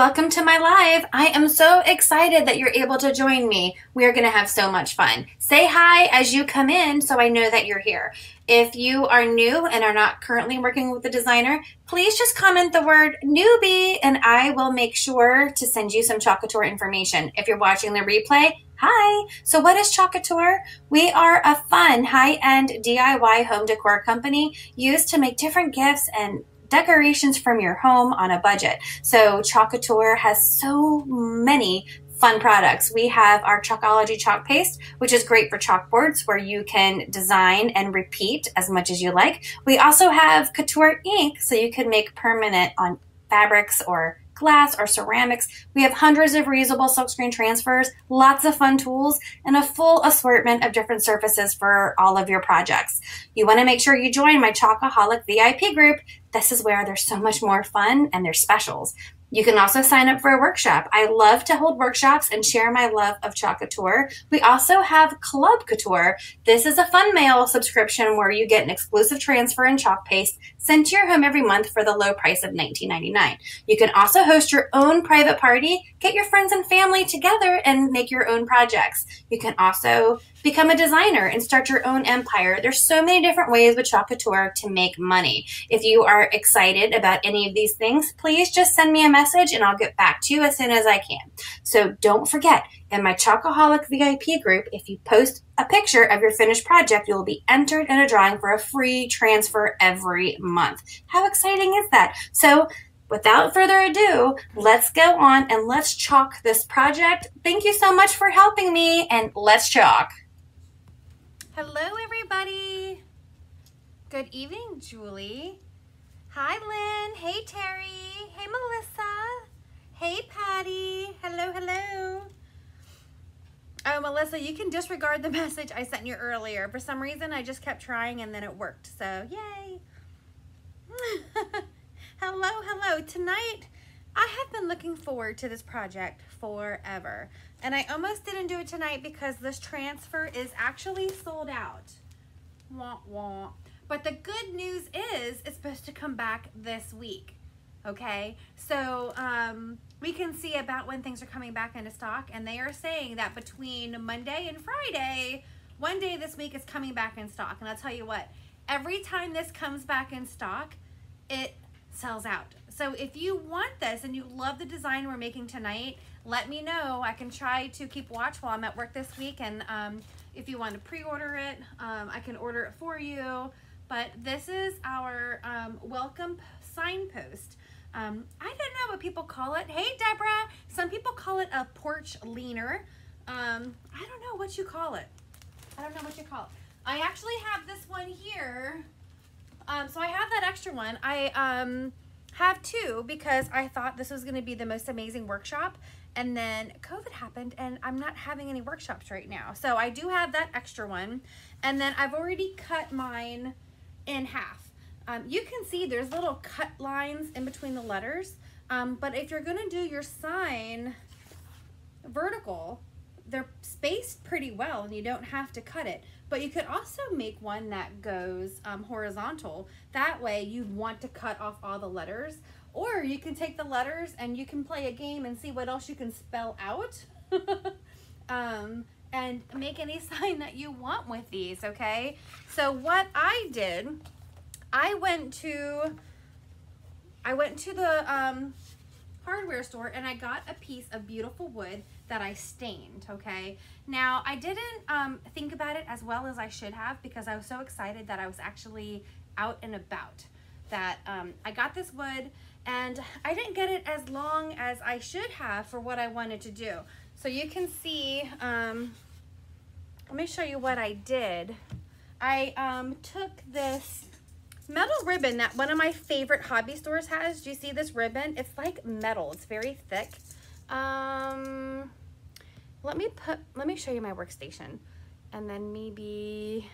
Welcome to my live. I am so excited that you're able to join me. We're going to have so much fun. Say hi as you come in so I know that you're here. If you are new and are not currently working with the designer, please just comment the word newbie and I will make sure to send you some Chalk Couture information. If you're watching the replay, hi. So what is Chalk Couture? We are a fun high-end DIY home decor company used to make different gifts and decorations from your home on a budget. So Chalk Couture has so many fun products. We have our Chalkology chalk paste, which is great for chalkboards where you can design and repeat as much as you like. We also have Couture ink, so you can make permanent on fabrics or glass or ceramics. We have hundreds of reusable silkscreen transfers, lots of fun tools, and a full assortment of different surfaces for all of your projects. You want to make sure you join my Chalkaholic VIP group. This is where there's so much more fun and there's specials. You can also sign up for a workshop. I love to hold workshops and share my love of Chalk Couture. We also have Club Couture. This is a fun mail subscription where you get an exclusive transfer and chalk paste sent to your home every month for the low price of $19.99. You can also host your own private party, get your friends and family together and make your own projects. You can also become a designer and start your own empire. There's so many different ways with Chalk Couture to make money. If you are excited about any of these things, please just send me a message and I'll get back to you as soon as I can. So don't forget, in my Chalkaholic VIP group, if you post a picture of your finished project, you'll be entered in a drawing for a free transfer every month. How exciting is that? So without further ado, let's go on and let's chalk this project. Thank you so much for helping me, and let's chalk. Hello, everybody. Good evening, Julie. Hi, Lynn. Hey, Terry. Hey, Melissa. Hey, Patty. Hello, hello. Oh, Melissa, you can disregard the message I sent you earlier. For some reason, I just kept trying and then it worked. So, yay. Hello, hello. Tonight, I have been looking forward to this project forever. And I almost didn't do it tonight because this transfer is actually sold out. Wah, wah. But the good news is it's supposed to come back this week. Okay, so we can see about when things are coming back into stock, and they are saying that between Monday and Friday, one day this week is coming back in stock. And I'll tell you what, every time this comes back in stock, it sells out. So if you want this and you love the design we're making tonight, let me know. I can try to keep watch while I'm at work this week, and if you want to pre-order it, I can order it for you. But this is our welcome signpost. I don't know what people call it. Hey, Deborah. Some people call it a porch leaner. I don't know what you call it. I don't know what you call it. I actually have this one here. So I have that extra one. I have two because I thought this was going to be the most amazing workshop. And then COVID happened and I'm not having any workshops right now. So I do have that extra one. And then I've already cut mine in half. You can see there's little cut lines in between the letters, but if you're gonna do your sign vertical, they're spaced pretty well and you don't have to cut it. But you could also make one that goes horizontal. That way you'd want to cut off all the letters, or you can take the letters and you can play a game and see what else you can spell out and make any sign that you want with these, okay? So what I did, I went to the hardware store and I got a piece of beautiful wood that I stained, okay? Now, I didn't think about it as well as I should have because I was so excited that I was actually out and about that I got this wood and I didn't get it as long as I should have for what I wanted to do. So you can see, let me show you what I did. I took this metal ribbon that one of my favorite hobby stores has. Do you see this ribbon? It's like metal. It's very thick. Let me show you my workstation. And then maybe,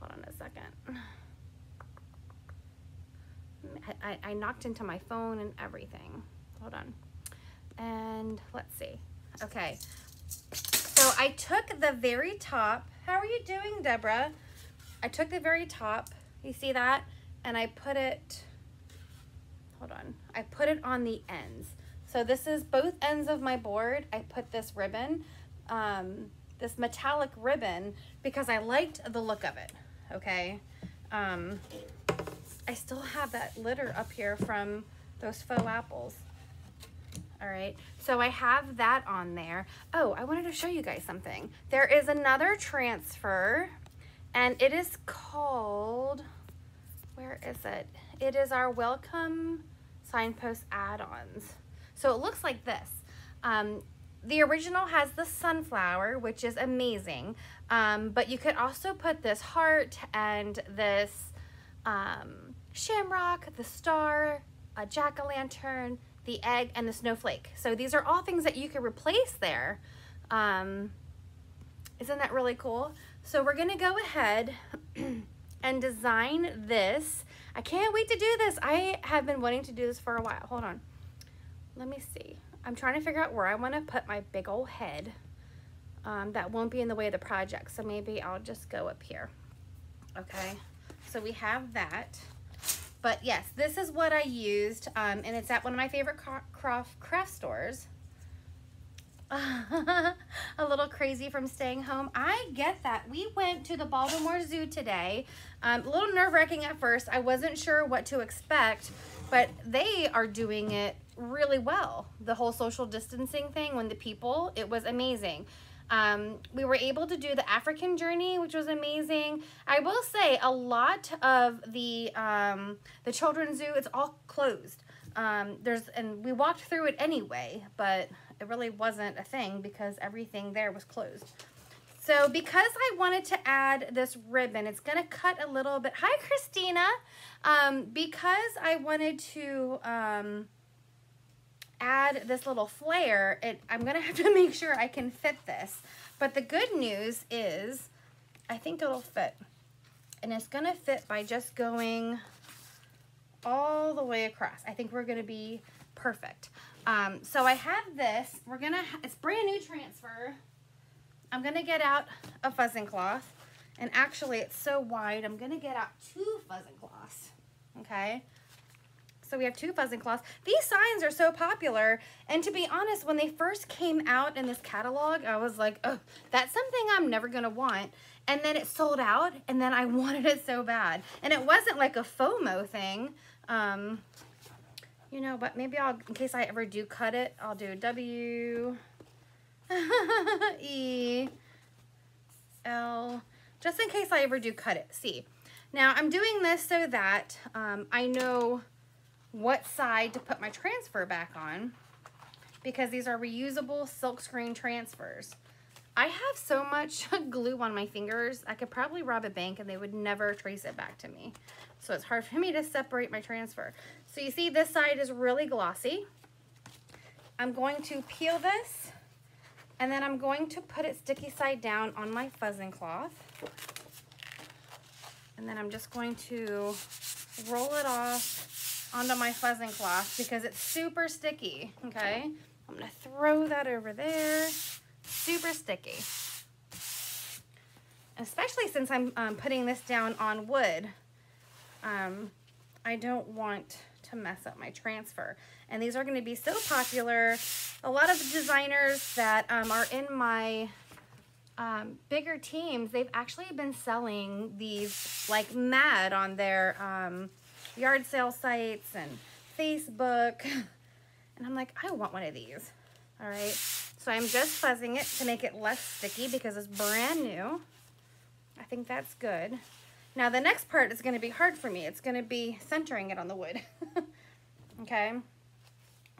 hold on a second. I knocked into my phone and everything. Hold on. And let's see. Okay. So I took the very top. How are you doing, Deborah? I took the very top. You see that? And I put it, hold on. I put it on the ends. So this is both ends of my board. I put this ribbon, this metallic ribbon, because I liked the look of it, okay? I still have that litter up here from those faux apples. All right, so I have that on there. Oh, I wanted to show you guys something. There is another transfer, and it is called, where is it? It is our Welcome Signpost add-ons. So it looks like this. The original has the sunflower, which is amazing, but you could also put this heart and this shamrock, the star, a jack-o'-lantern, the egg, and the snowflake. So these are all things that you could replace there. Isn't that really cool? So we're gonna go ahead and design this. I can't wait to do this. I have been wanting to do this for a while. Hold on. Let me see. I'm trying to figure out where I want to put my big old head that won't be in the way of the project. So maybe I'll just go up here. Okay. So we have that. But yes, this is what I used, and it's at one of my favorite craft stores. A little crazy from staying home. I get that. We went to the Baltimore Zoo today. A little nerve-wracking at first. I wasn't sure what to expect, but they are doing it really well. The whole social distancing thing, when the people, it was amazing. We were able to do the African journey, which was amazing. I will say a lot of the children's zoo, it's all closed. And we walked through it anyway, but it really wasn't a thing because everything there was closed. So because I wanted to add this ribbon, it's gonna cut a little bit. Hi, Christina. Because I wanted to add this little flare, I'm gonna have to make sure I can fit this. But the good news is I think it'll fit. And it's gonna fit by just going all the way across. I think we're gonna be perfect. So I have this, it's brand new transfer. I'm gonna get out a fuzzing cloth, and actually it's so wide, I'm gonna get out 2 fuzzing cloths, okay? So we have 2 fuzzing cloths. These signs are so popular, and to be honest, when they first came out in this catalog, I was like, oh, that's something I'm never gonna want. And then it sold out, and then I wanted it so bad. And it wasn't like a FOMO thing. You know, but maybe in case I ever do cut it, I'll do W, E, L, just in case I ever do cut it, C. Now, I'm doing this so that I know what side to put my transfer back on, because these are reusable silkscreen transfers. I have so much glue on my fingers, I could probably rob a bank and they would never trace it back to me. So it's hard for me to separate my transfer. So you see this side is really glossy. I'm going to peel this, and then I'm going to put it sticky side down on my fuzzing cloth. And then I'm just going to roll it off onto my fuzzing cloth because it's super sticky, okay? I'm gonna throw that over there. Super sticky. Especially since I'm putting this down on wood. I don't want to mess up my transfer. And these are going to be so popular. A lot of the designers that are in my bigger teams, they've actually been selling these like mad on their yard sale sites and Facebook. And I'm like, I want one of these. All right. So I'm just fuzzing it to make it less sticky because it's brand new. I think that's good. Now the next part is going to be hard for me. It's going to be centering it on the wood. Okay.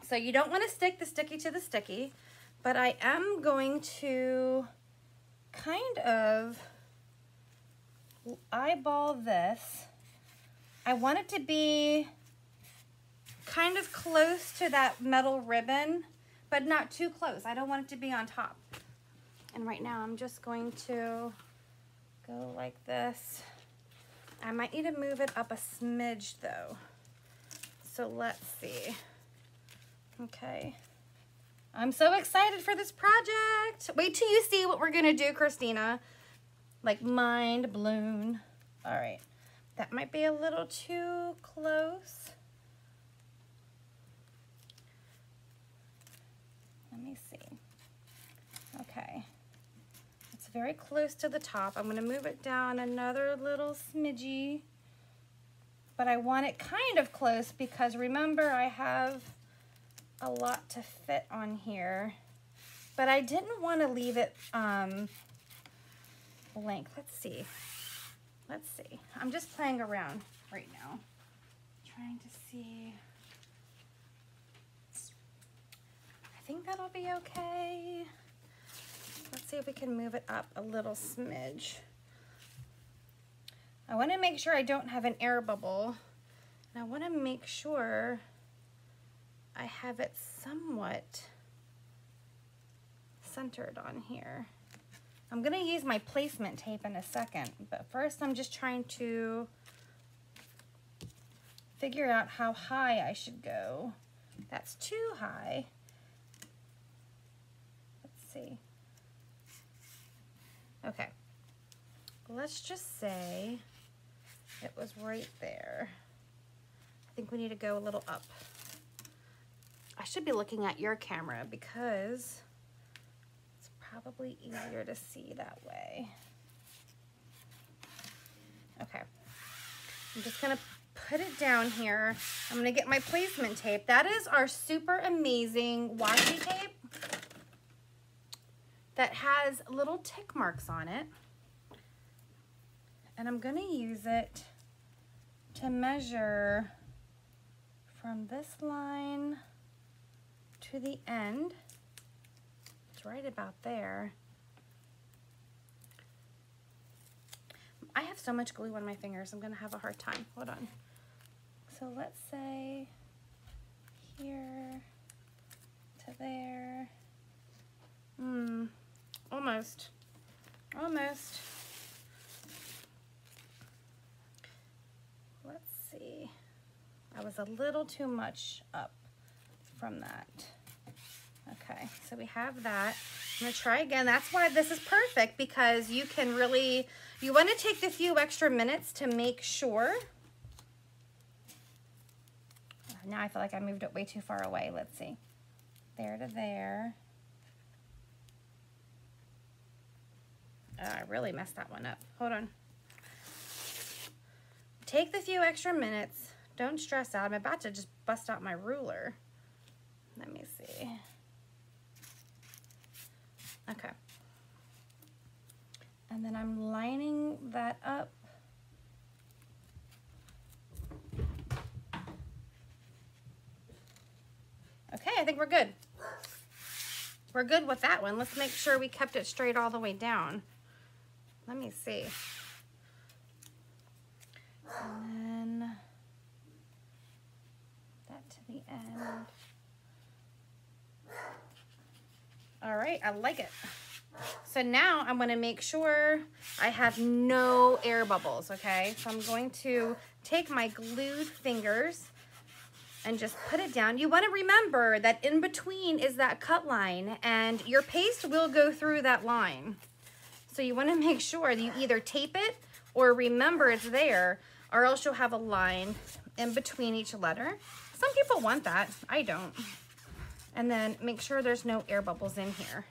So you don't want to stick the sticky to the sticky, but I am going to kind of eyeball this. I want it to be kind of close to that metal ribbon, but not too close. I don't want it to be on top. And right now I'm just going to go like this. I might need to move it up a smidge though. So let's see. Okay. I'm so excited for this project. Wait till you see what we're gonna do, Christina. Like mind blown. All right. That might be a little too close. Let me see. Okay. It's very close to the top. I'm gonna move it down another little smidgy, but I want it kind of close because remember I have a lot to fit on here, but I didn't want to leave it blank. Let's see. I'm just playing around right now, trying to see. I think that'll be okay. Let's see if we can move it up a little smidge. I want to make sure I don't have an air bubble, and I want to make sure I have it somewhat centered on here. I'm going to use my placement tape in a second, but first I'm just trying to figure out how high I should go. That's too high. Let's see. Okay. Let's just say it was right there. I think we need to go a little up. I should be looking at your camera because it's probably easier to see that way. Okay. I'm just gonna put it down here. I'm gonna get my placement tape. That is our super amazing washi tape that has little tick marks on it. And I'm gonna use it to measure from this line to the end. It's right about there. I have so much glue on my fingers, I'm gonna have a hard time. Hold on. So let's say here to there. Almost. Let's see. I was a little too much up from that. Okay, so we have that. I'm gonna try again. That's why this is perfect, because you can really, you wanna take the few extra minutes to make sure. Now I feel like I moved it way too far away. Let's see. There to there. Oh, I really messed that one up. Hold on. Take the few extra minutes. Don't stress out. I'm about to just bust out my ruler. Let me see. Okay. And then I'm lining that up. Okay, I think we're good. We're good with that one. Let's make sure we kept it straight all the way down. Let me see. And then that to the end. All right, I like it. So now I'm gonna make sure I have no air bubbles, okay? So I'm going to take my glued fingers and just put it down. You wanna remember that in between is that cut line, and your paste will go through that line. So you wanna make sure that you either tape it or remember it's there, or else you'll have a line in between each letter. Some people want that, I don't. And then make sure there's no air bubbles in here.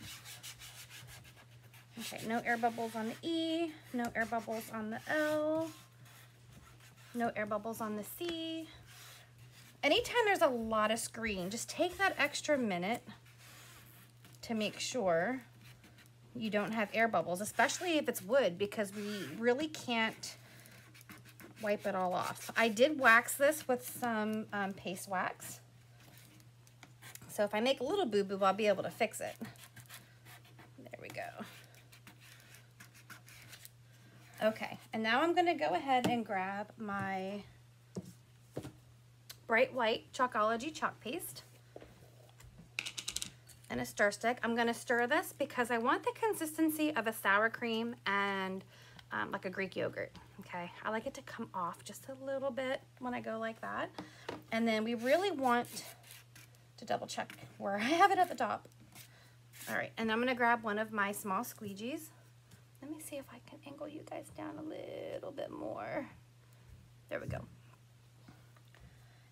Okay, no air bubbles on the E, no air bubbles on the L, no air bubbles on the C. Anytime there's a lot of screen, just take that extra minute to make sure you don't have air bubbles, especially if it's wood, because we really can't wipe it all off. I did wax this with some paste wax. So if I make a little boo-boo, I'll be able to fix it. There we go. Okay, and now I'm gonna go ahead and grab my bright white Chalkology chalk paste and a stir stick. I'm gonna stir this because I want the consistency of a sour cream and like a Greek yogurt, okay? I like it to come off just a little bit when I go like that. And then we really want to double check where I have it at the top. All right, and I'm gonna grab one of my small squeegees. Let me see if I can angle you guys down a little bit more. There we go.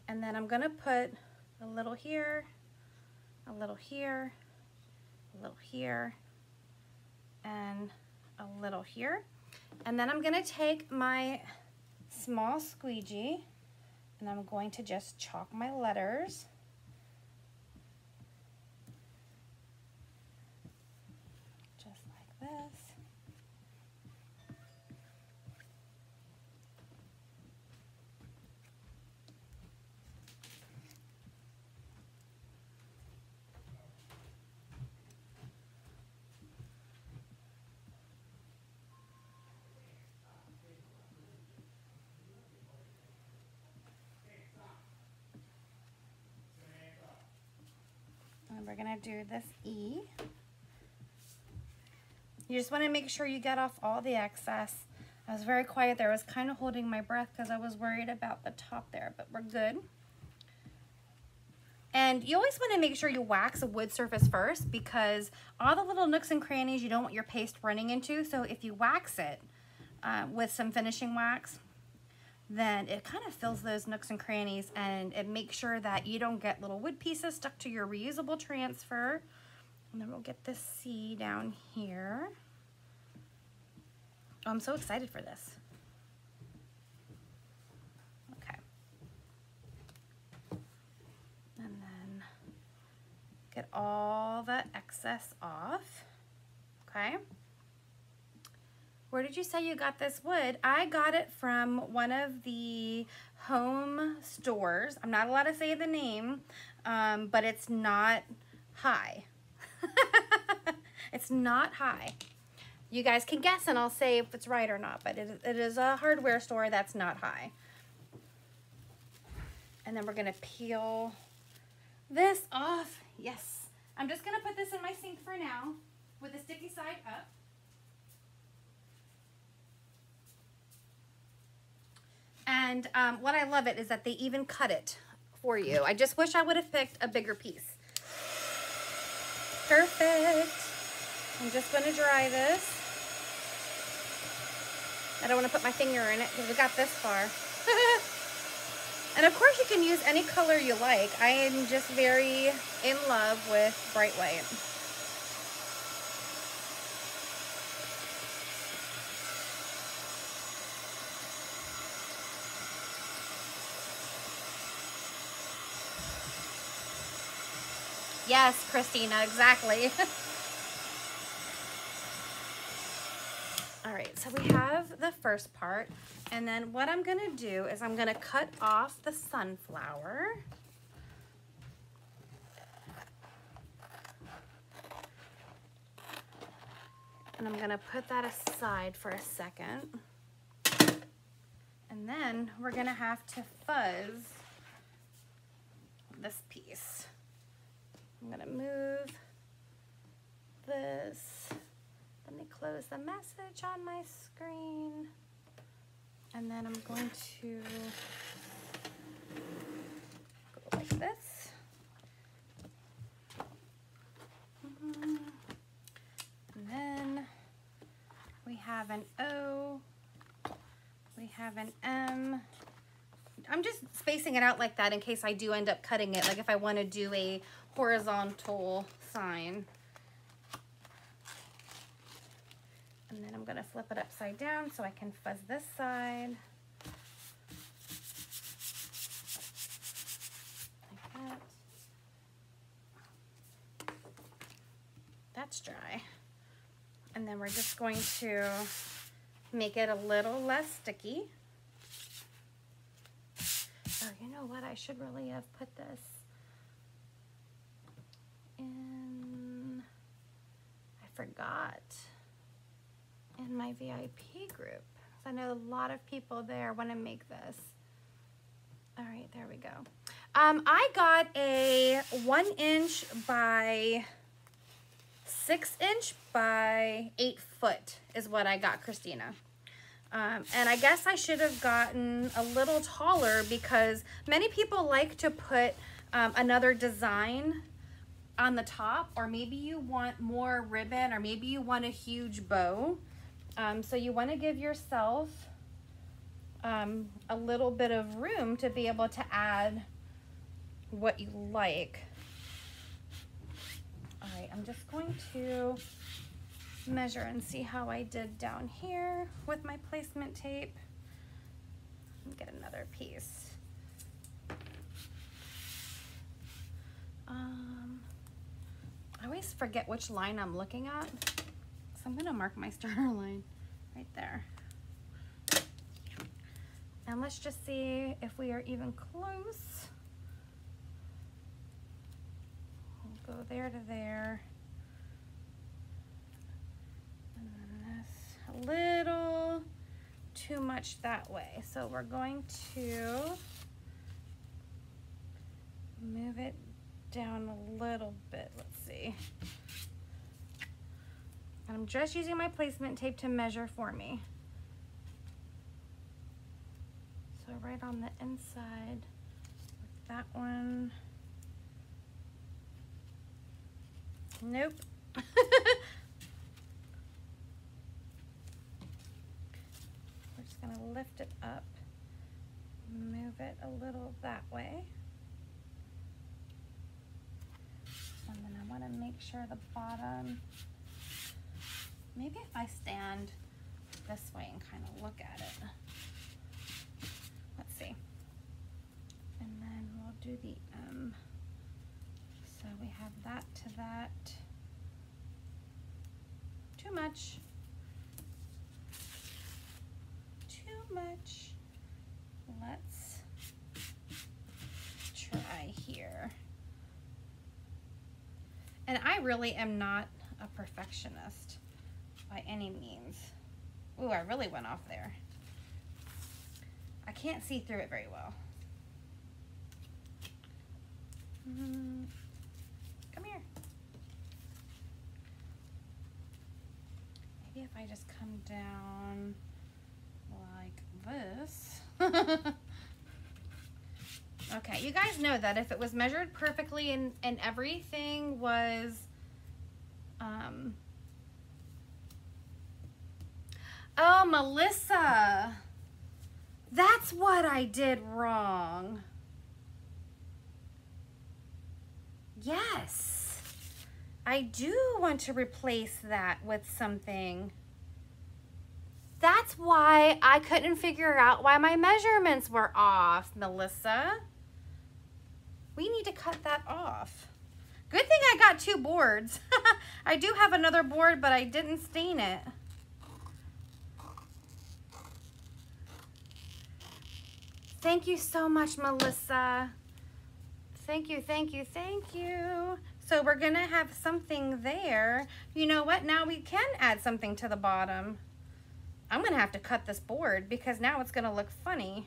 And then I'm gonna put a little here, a little here, a little here, and a little here. And then I'm gonna take my small squeegee and I'm going to just chalk my letters. Just like this. And we're gonna do this E. You just want to make sure you get off all the excess. I was very quiet there. I was kind of holding my breath because I was worried about the top there, but we're good. And you always want to make sure you wax a wood surface first, because all the little nooks and crannies you don't want your paste running into. So if you wax it with some finishing wax, then it kind of fills those nooks and crannies, and it makes sure that you don't get little wood pieces stuck to your reusable transfer. And then we'll get this C down here. Oh, I'm so excited for this. Okay. And then get all the excess off. Okay. Where did you say you got this wood? I got it from one of the home stores. I'm not allowed to say the name, but it's not high. It's not high. You guys can guess and I'll say if it's right or not, but it is a hardware store that's not high. And then we're gonna peel this off. Yes. I'm just gonna put this in my sink for now with the sticky side up. And what I love it is that they even cut it for you. I just wish I would have picked a bigger piece. Perfect. I'm just going to dry this. I don't want to put my finger in it because we got this far. And of course you can use any color you like. I am just very in love with bright white. Yes, Christina, exactly. All right, so we have the first part, and then what I'm gonna do is I'm gonna cut off the sunflower. And I'm gonna put that aside for a second. And then we're gonna have to fuzz this piece. I'm gonna move this. Let me close the message on my screen. And then I'm going to go like this. And then we have an O, we have an M. I'm just spacing it out like that in case I do end up cutting it, like if I want to do a horizontal sign. And then I'm going to flip it upside down so I can fuzz this side. Like that. That's dry. And then we're just going to make it a little less sticky. Oh, you know what? I should really have put this in, I forgot, in my VIP group. So I know a lot of people there want to make this. All right, there we go. I got a 1 inch by 6 inch by 8 foot is what I got, Christina. And I guess I should have gotten a little taller because many people like to put another design on the top, or maybe you want more ribbon, or maybe you want a huge bow. So you want to give yourself a little bit of room to be able to add what you like. right, I'm just going to measure and see how I did down here with my placement tape. Get another piece. I always forget which line I'm looking at, so I'm gonna mark my starter line right there. And let's just see if we are even close. We'll go there to there. And then this, a little too much that way. So we're going to move it down a little bit. Let's see. And I'm just using my placement tape to measure for me. So right on the inside with that one. Nope. We're just gonna lift it up, move it a little that way. And then I wanna make sure the bottom, maybe if I stand this way and kind of look at it. Let's see. And then we'll do the M. So we have that to that. Too much. Too much. Let's try here. And I really am not a perfectionist by any means. Ooh, I really went off there. I can't see through it very well. Come here. Maybe if I just come down like this. Okay, you guys know that if it was measured perfectly and everything was, oh, Melissa, that's what I did wrong. Yes, I do want to replace that with something. That's why I couldn't figure out why my measurements were off, Melissa. We need to cut that off. Good thing I got 2 boards. I do have another board, but I didn't stain it. Thank you so much, Melissa. Thank you, thank you, thank you. So we're gonna have something there. You know what? Now we can add something to the bottom. I'm gonna have to cut this board because now it's gonna look funny.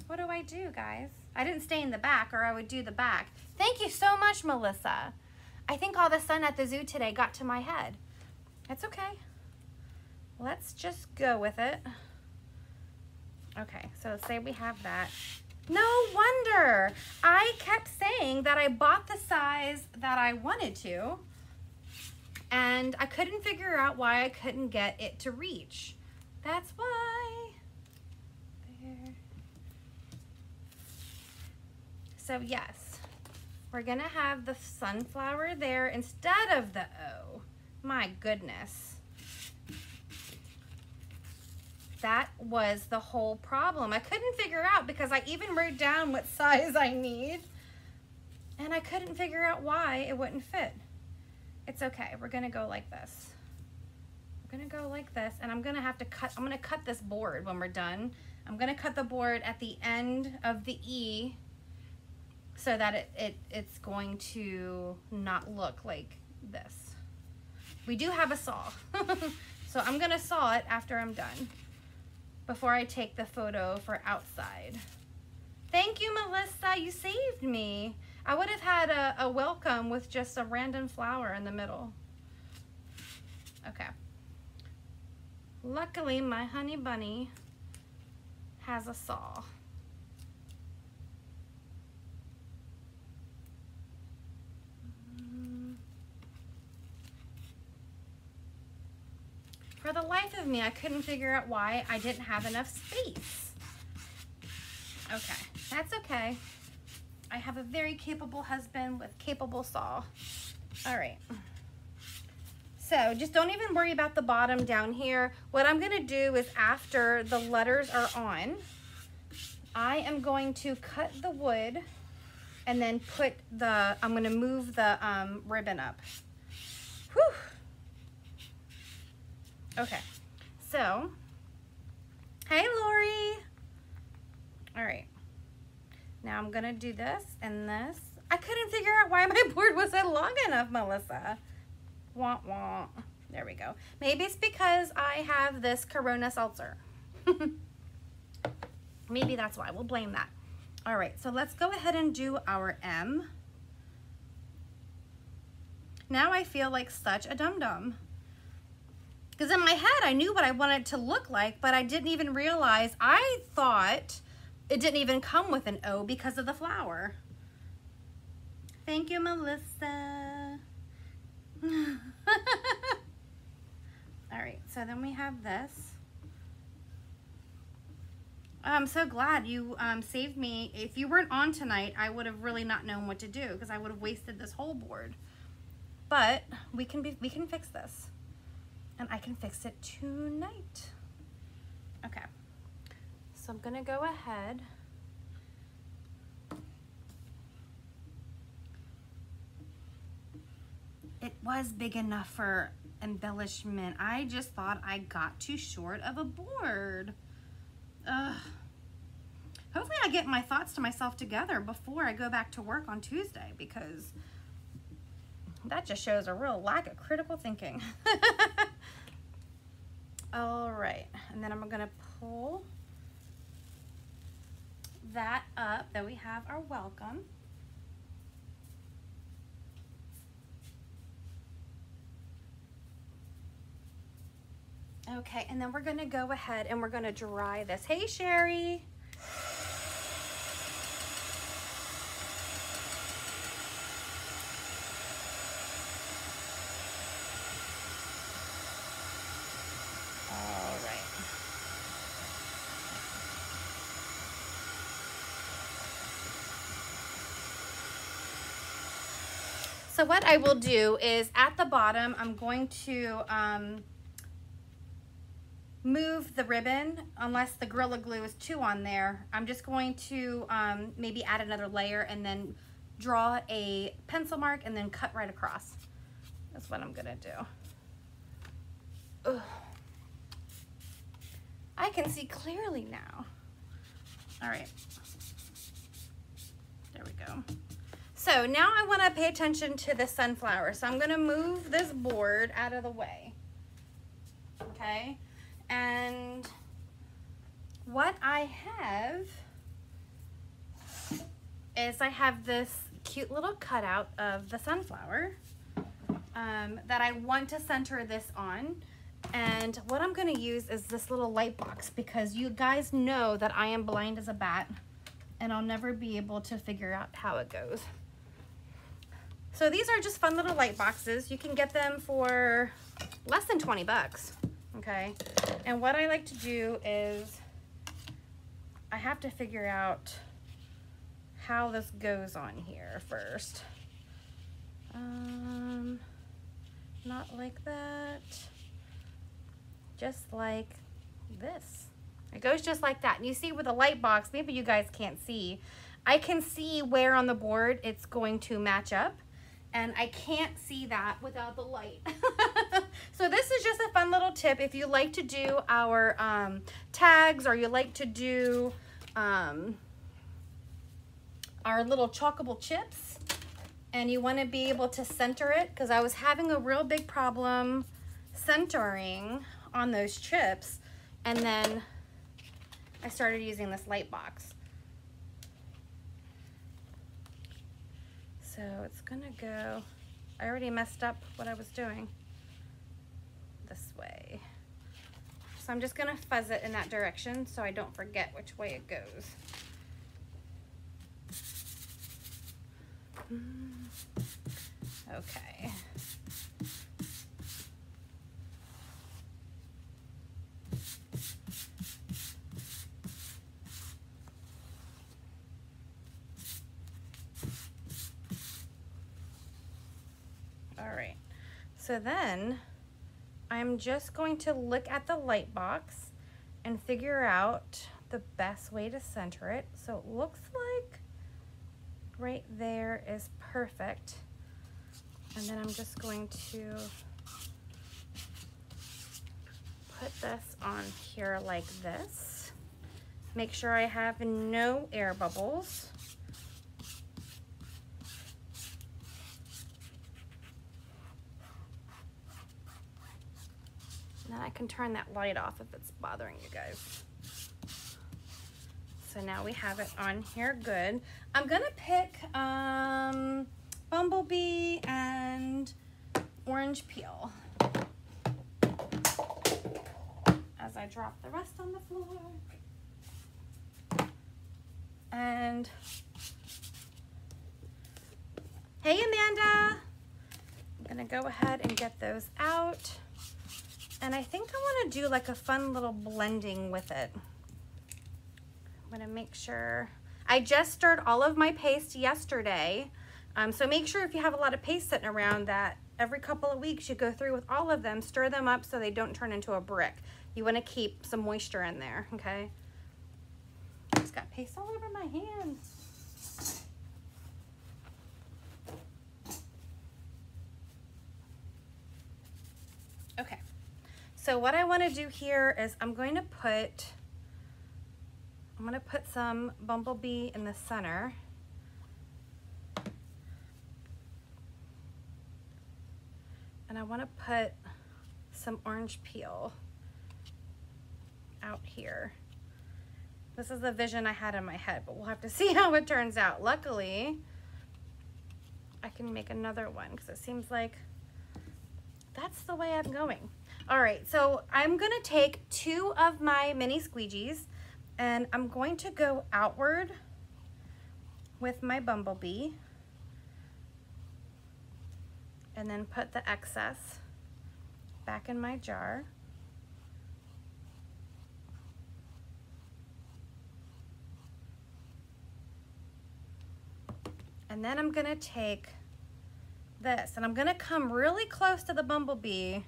What do I do, guys? I didn't stain the back, or I would do the back. Thank you so much, Melissa. I think all the sun at the zoo today got to my head. That's okay. Let's just go with it. Okay, so say we have that. No wonder. I kept saying that I bought the size that I wanted to, and I couldn't figure out why I couldn't get it to reach. That's why. There. So yes, we're gonna have the sunflower there instead of the O. My goodness. That was the whole problem. I couldn't figure out because I even wrote down what size I need, and I couldn't figure out why it wouldn't fit. It's okay, we're gonna go like this. We're gonna go like this, and I'm gonna have to cut, I'm gonna cut this board when we're done. I'm gonna cut the board at the end of the E so that it's going to not look like this. We do have a saw, so I'm gonna saw it after I'm done, before I take the photo for outside. Thank you, Melissa, you saved me. I would have had a welcome with just a random flower in the middle. Okay. Luckily, my honey bunny has a saw. For the life of me, I couldn't figure out why I didn't have enough space. Okay, that's okay. I have a very capable husband with capable saw. All right. So just don't even worry about the bottom down here. What I'm gonna do is after the letters are on, I am going to cut the wood and then I'm gonna move the ribbon up. Whew. Okay, so, hey Lori. All right, now I'm gonna do this and this. I couldn't figure out why my board wasn't long enough, Melissa. Wah, wah. There we go. Maybe it's because I have this Corona seltzer. Maybe that's why. We'll blame that. All right, so let's go ahead and do our M. Now I feel like such a dum-dum. Because in my head, I knew what I wanted it to look like, but I didn't even realize, I thought it didn't even come with an O because of the flower. Thank you, Melissa. All right, so then we have this. I'm so glad you saved me. If you weren't on tonight, I would have really not known what to do because I would have wasted this whole board. But we can fix this, and I can fix it tonight. Okay, so I'm gonna go ahead. It was big enough for embellishment. I just thought I got too short of a board. Ugh. Hopefully I get my thoughts to myself together before I go back to work on Tuesday, because that just shows a real lack of critical thinking. All right, and then I'm gonna pull that up, that we have our welcome. Okay, and then we're gonna go ahead and we're gonna dry this. Hey, Sherry. All right. So what I will do is at the bottom, I'm going to move the ribbon, unless the Gorilla Glue is too on there. I'm just going to maybe add another layer and then draw a pencil mark and then cut right across. That's what I'm gonna do. Ugh. I can see clearly now. All right, there we go. So now I wanna pay attention to the sunflower. So I'm gonna move this board out of the way, okay? And what I have is I have this cute little cutout of the sunflower that I want to center this on. And what I'm gonna use is this little light box, because you guys know that I am blind as a bat and I'll never be able to figure out how it goes. So these are just fun little light boxes. You can get them for less than 20 bucks. Okay, and what I like to do is I have to figure out how this goes on here first. Not like that, just like this. It goes just like that. And you see with the light box, maybe you guys can't see, I can see where on the board it's going to match up, and I can't see that without the light. So this is just a fun little tip if you like to do our tags, or you like to do our little chalkable chips, and you want to be able to center it, because I was having a real big problem centering on those chips, and then I started using this light box. So it's gonna go, I already messed up what I was doing, this way. So I'm just gonna fuzz it in that direction so I don't forget which way it goes. Okay. So then I'm just going to look at the light box and figure out the best way to center it. So it looks like right there is perfect. And then I'm just going to put this on here like this. Make sure I have no air bubbles. And then I can turn that light off if it's bothering you guys. So now we have it on here good. I'm gonna pick Bumblebee and Orange Peel as I drop the rest on the floor. And hey Amanda, I'm gonna go ahead and get those out. And I think I want to do like a fun little blending with it. I'm gonna make sure, I just stirred all of my paste yesterday. So make sure if you have a lot of paste sitting around that every couple of weeks you go through with all of them, stir them up so they don't turn into a brick. You want to keep some moisture in there, okay? It's got paste all over my hands. Okay, so what I want to do here is I'm going to put some Bumblebee in the center. And I want to put some Orange Peel out here. This is the vision I had in my head, but we'll have to see how it turns out. Luckily, I can make another one because it seems like that's the way I'm going. All right, so I'm gonna take 2 of my mini squeegees and I'm going to go outward with my Bumblebee and then put the excess back in my jar. And then I'm gonna take this and I'm gonna come really close to the Bumblebee,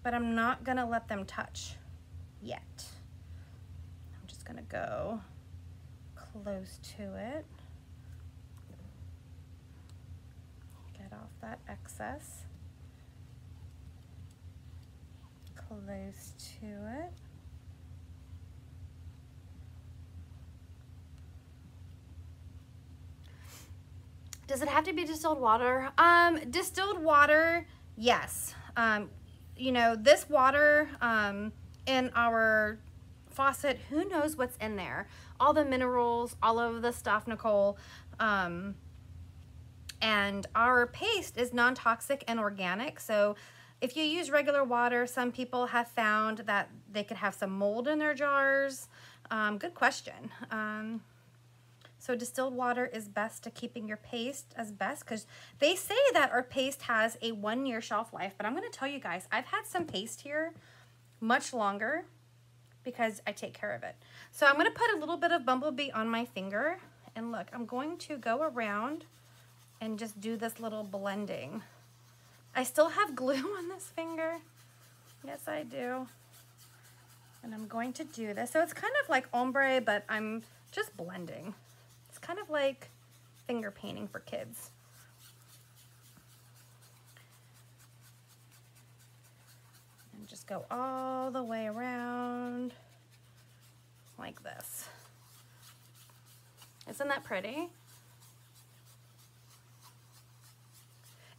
but I'm not gonna let them touch yet. I'm just gonna go close to it. Get off that excess. Close to it. Does it have to be distilled water? Distilled water, yes. You know, this water in our faucet, who knows what's in there? All the minerals, all of the stuff, Nicole. And our paste is non-toxic and organic. So if you use regular water, some people have found that they could have some mold in their jars. Good question. So distilled water is best to keeping your paste as best because they say that our paste has a 1-year shelf life, but I'm going to tell you guys, I've had some paste here much longer because I take care of it. So I'm going to put a little bit of Bumblebee on my finger and look, I'm going to go around and just do this little blending. I still have glue on this finger. Yes, I do. And I'm going to do this. So it's kind of like ombre, but I'm just blending. It's kind of like finger painting for kids. And just go all the way around like this. Isn't that pretty?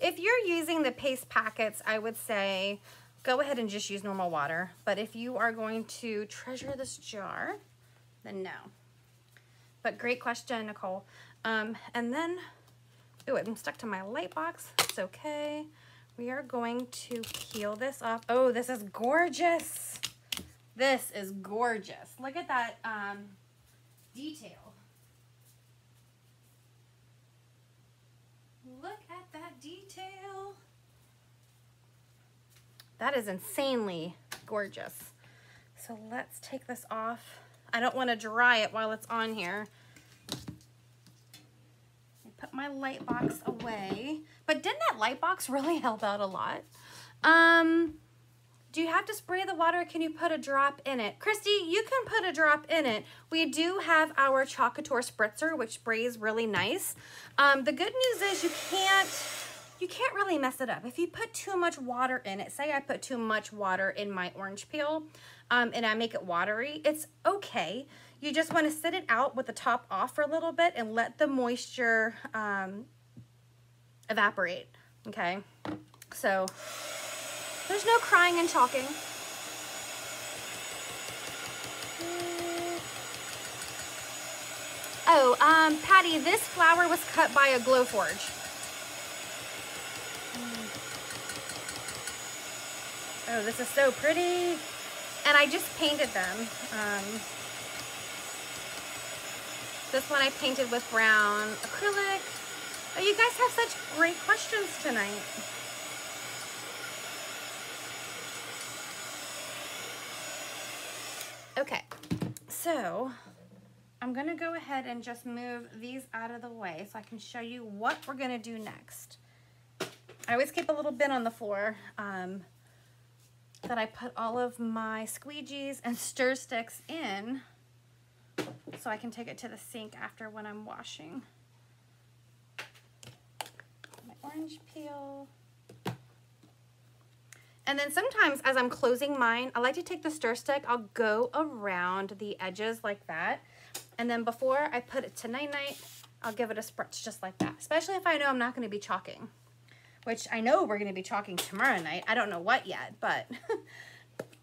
If you're using the paste packets, I would say go ahead and just use normal water. But if you are going to treasure this jar, then no. But great question, Nicole. And then, ooh, I'm stuck to my light box. It's okay. We are going to peel this off. Oh, this is gorgeous. This is gorgeous. Look at that detail. Look at that detail. That is insanely gorgeous. So let's take this off. I don't want to dry it while it's on here. I put my light box away. But didn't that light box really help out a lot? Do you have to spray the water? Can you put a drop in it? Christy, you can put a drop in it. We do have our Club Couture spritzer, which sprays really nice. The good news is you can't really mess it up. If you put too much water in it, say I put too much water in my orange peel, and I make it watery, it's okay. You just want to sit it out with the top off for a little bit and let the moisture evaporate, okay? So there's no crying and chalking. Oh, Patty, this flower was cut by a Glowforge. Oh, this is so pretty. And I just painted them. This one I painted with brown acrylic. Oh, you guys have such great questions tonight. Okay, so I'm gonna go ahead and just move these out of the way so I can show you what we're gonna do next. I always keep a little bin on the floor that I put all of my squeegees and stir sticks in so I can take it to the sink after when I'm washing. My orange peel. And then sometimes as I'm closing mine, I like to take the stir stick, I'll go around the edges like that. And then before I put it to night-night, I'll give it a spritz just like that, especially if I know I'm not gonna be chalking, which I know we're gonna be chalking tomorrow night. I don't know what yet, but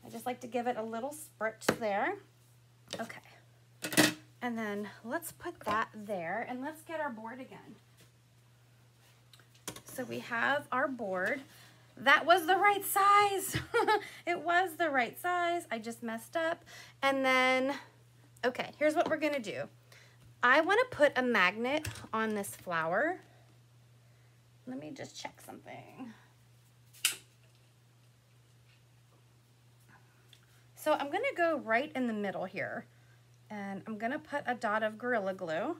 I just like to give it a little spritz there. Okay, and then let's put that there and let's get our board again. So we have our board. That was the right size. It was the right size. I just messed up. And then, okay, here's what we're gonna do. I wanna put a magnet on this flower. Let me just check something. So I'm gonna go right in the middle here, and I'm gonna put a dot of Gorilla Glue.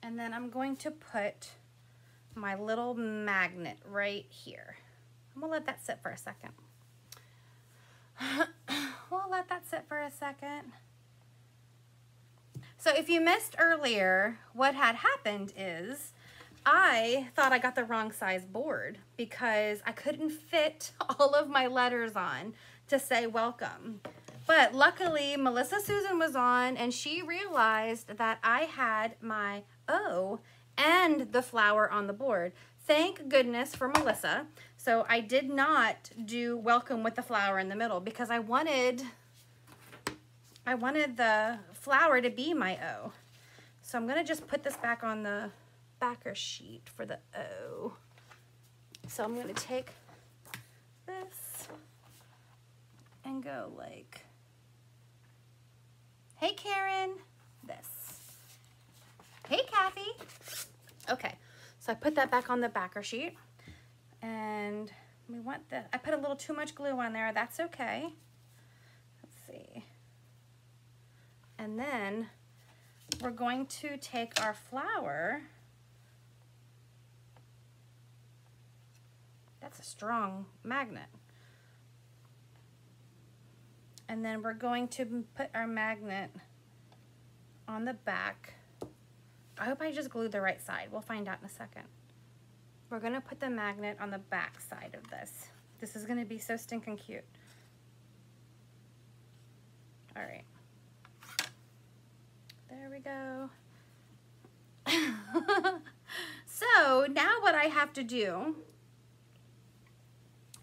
And then I'm going to put my little magnet right here. I'm gonna let that sit for a second. We'll let that sit for a second. So if you missed earlier, what had happened is I thought I got the wrong size board because I couldn't fit all of my letters on to say welcome. But luckily, Melissa Susan was on and she realized that I had my O and the flower on the board. Thank goodness for Melissa. So I did not do welcome with the flower in the middle because I wanted the flower to be my O. So I'm gonna just put this back on the backer sheet for the O. So I'm gonna take this and go like, hey Karen, this. Hey Kathy. Okay, so I put that back on the backer sheet and we want the, I put a little too much glue on there, that's okay. Let's see. And then we're going to take our flower. That's a strong magnet. And then we're going to put our magnet on the back. I hope I just glued the right side. We'll find out in a second. We're gonna put the magnet on the back side of this. This is gonna be so stinking cute. All right. There we go. So now what I have to do,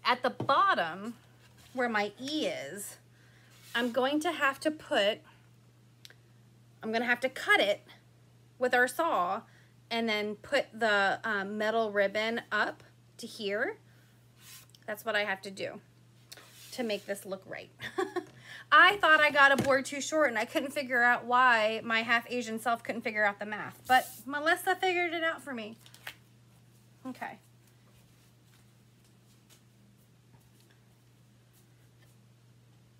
at the bottom where my E is, I'm going to have to cut it with our saw and then put the metal ribbon up to here. That's what I have to do to make this look right. I thought I got a board too short and I couldn't figure out why my half Asian self couldn't figure out the math, but Melissa figured it out for me. Okay.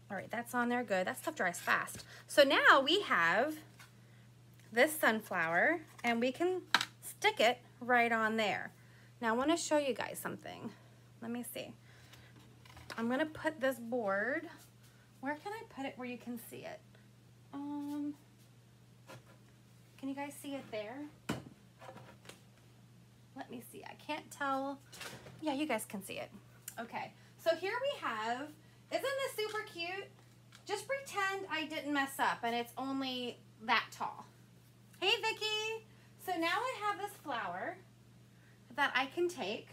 All right, that's on there, good. That stuff dries fast. So now we have this sunflower and we can stick it right on there. Now I want to show you guys something. Let me see. I'm going to put this board, where can I put it where you can see it? Can you guys see it there? Let me see. I can't tell. Yeah, you guys can see it. Okay. So here we have, isn't this super cute? Just pretend I didn't mess up and it's only that tall. Hey, Vicky. So now I have this flower that I can take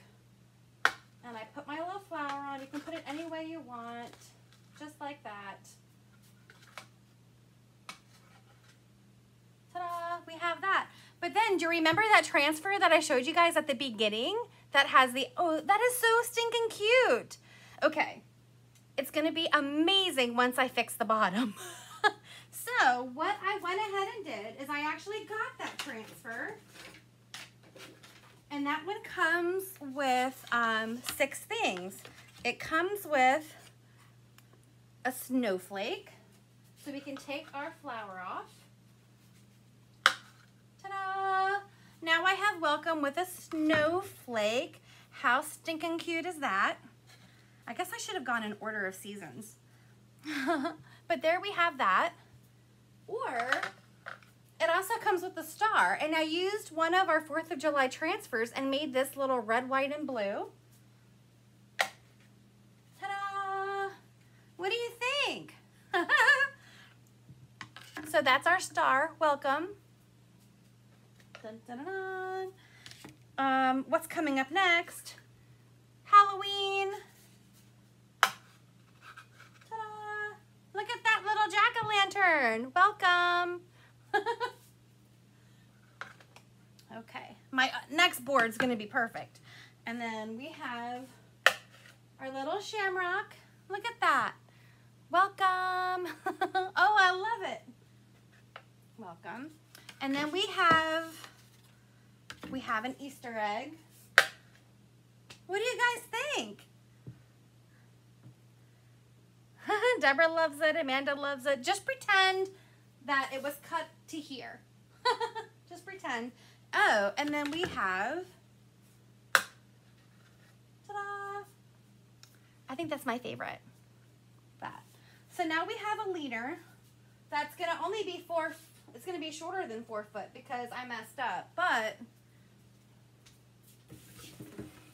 and I put my little flower on. You can put it any way you want, just like that. Ta-da, we have that. But then, do you remember that transfer that I showed you guys at the beginning? That has the, oh, that is so stinking cute. Okay, it's gonna be amazing once I fix the bottom. So, what I went ahead and did is I actually got that transfer. And that one comes with 6 things. It comes with a snowflake, so we can take our flower off. Ta-da! Now I have welcome with a snowflake. How stinking cute is that? I guess I should have gone in order of seasons. But there we have that. Or it also comes with a star. And I used one of our 4th of July transfers and made this little red, white, and blue. Ta-da! What do you think? So that's our star. Welcome. Dun, dun, dun, dun. What's coming up next? Halloween. Ta-da! Look at that little jack-o'-lantern. Welcome. Okay, my next board's gonna be perfect. And then we have our little shamrock. Look at that. Welcome. Oh, I love it. Welcome. And then we have an Easter egg. What do you guys think? Deborah loves it, Amanda loves it. Just pretend that it was cut to here. Just pretend. Oh, and then we have, ta-da! I think that's my favorite. That. So now we have a leader that's gonna only be it's gonna be shorter than 4 foot because I messed up, but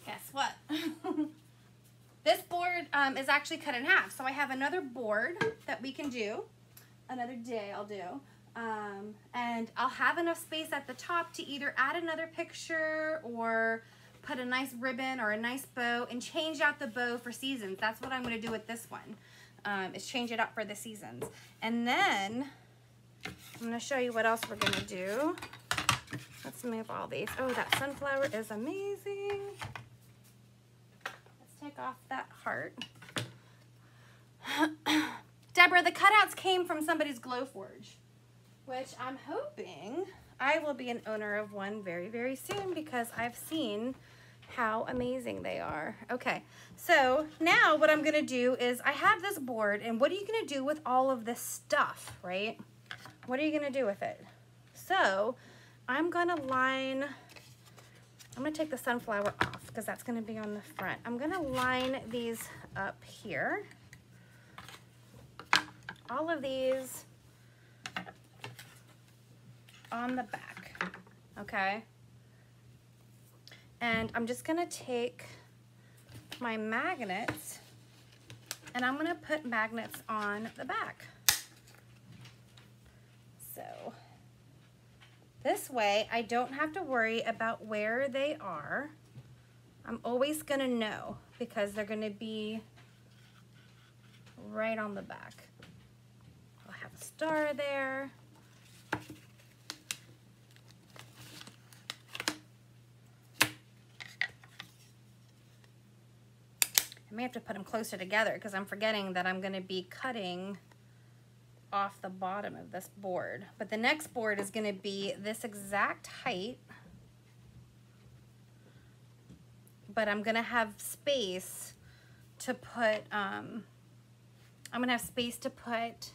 guess what? This board is actually cut in half. So I have another board that we can do. Another day I'll do. And I'll have enough space at the top to either add another picture or put a nice ribbon or a nice bow and change out the bow for seasons. That's what I'm going to do with this one, is change it up for the seasons. And then I'm going to show you what else we're going to do. Let's move all these. Oh, that sunflower is amazing. Let's take off that heart. Deborah, the cutouts came from somebody's Glowforge, which I'm hoping I will be an owner of one very, very soon because I've seen how amazing they are. Okay, so now what I'm gonna do is I have this board, and what are you gonna do with all of this stuff, right? What are you gonna do with it? So I'm gonna take the sunflower off because that's gonna be on the front. I'm gonna line these up here. All of these on the back, okay? And I'm just gonna take my magnets and I'm gonna put magnets on the back. So this way I don't have to worry about where they are. I'm always gonna know because they're gonna be right on the back. I'll have a star there. I may have to put them closer together because I'm forgetting that I'm going to be cutting off the bottom of this board. But the next board is going to be this exact height. But I'm going to have space to put, I'm going to have space to put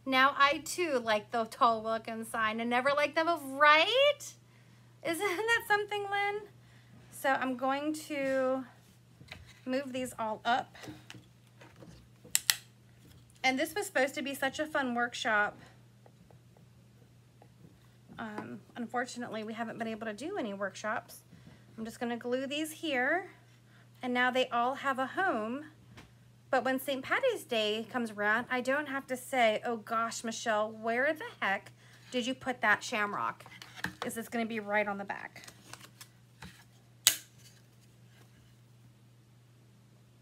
Now I too like the tall looking sign and never like them, right? Isn't that something, Lynn? So I'm going to move these all up. And this was supposed to be such a fun workshop. Unfortunately, we haven't been able to do any workshops. I'm just going to glue these here. And now they all have a home. But when St. Patty's Day comes around, I don't have to say, oh gosh, Michelle, where the heck did you put that shamrock? Is this going to be right on the back?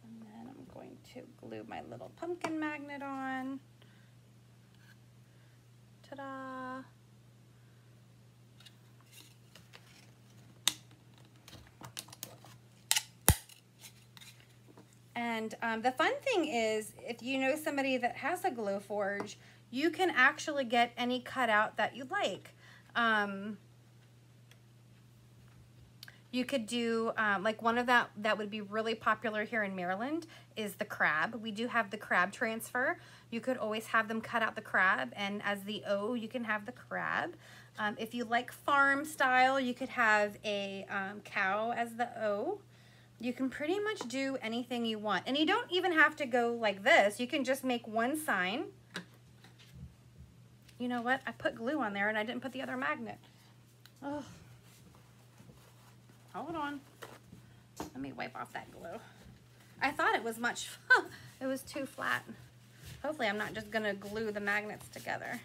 And then I'm going to glue my little pumpkin magnet on. Ta-da! And the fun thing is, if you know somebody that has a Glowforge, you can actually get any cutout that you like. You could do, like one of that would be really popular here in Maryland is the crab. We do have the crab transfer. You could always have them cut out the crab, and as the O, you can have the crab. If you like farm style, you could have a cow as the O. You can pretty much do anything you want. And you don't even have to go like this. You can just make one sign. You know what? I put glue on there and I didn't put the other magnet. Oh. Hold on. Let me wipe off that glue. I thought it was much, it was too flat. Hopefully I'm not just gonna glue the magnets together.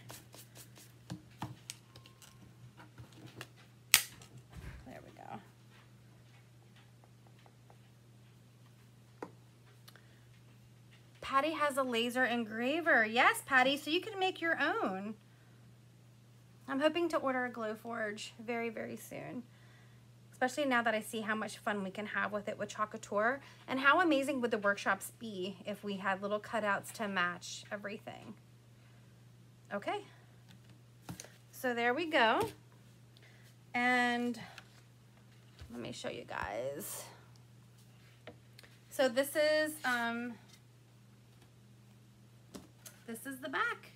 There we go. Patty has a laser engraver. Yes, Patty, so you can make your own. I'm hoping to order a Glowforge very, very soon. Especially now that I see how much fun we can have with it with Club Couture, and how amazing would the workshops be if we had little cutouts to match everything. Okay, so there we go. And let me show you guys. So this is the back.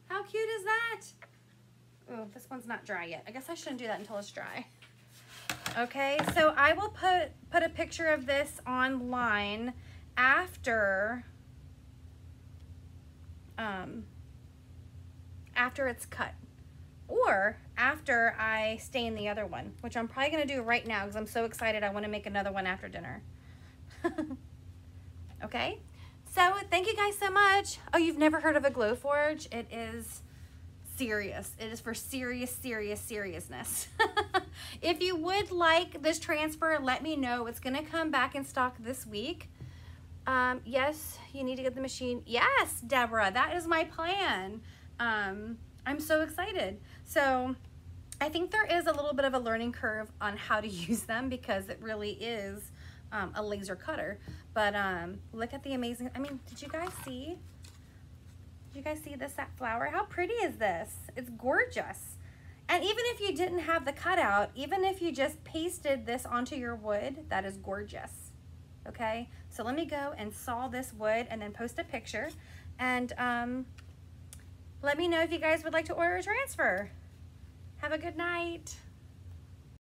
How cute is that? Oh, this one's not dry yet. I guess I shouldn't do that until it's dry. Okay, so I will put a picture of this online after it's cut, or after I stain the other one, which I'm probably gonna do right now because I'm so excited. I want to make another one after dinner. Okay, so thank you guys so much. Oh, you've never heard of a Glowforge? It is serious. It is for serious, serious, seriousness. If you would like this transfer, let me know. It's gonna come back in stock this week. Yes, you need to get the machine. Yes, Deborah, that is my plan. I'm so excited. So I think there is a little bit of a learning curve on how to use them because it really is a laser cutter. But look at the amazing, I mean, did you guys see? Did you guys see this flower? How pretty is this? It's gorgeous. And even if you didn't have the cutout, even if you just pasted this onto your wood, that is gorgeous. Okay, so let me go and saw this wood and then post a picture. And let me know if you guys would like to order a transfer. Have a good night.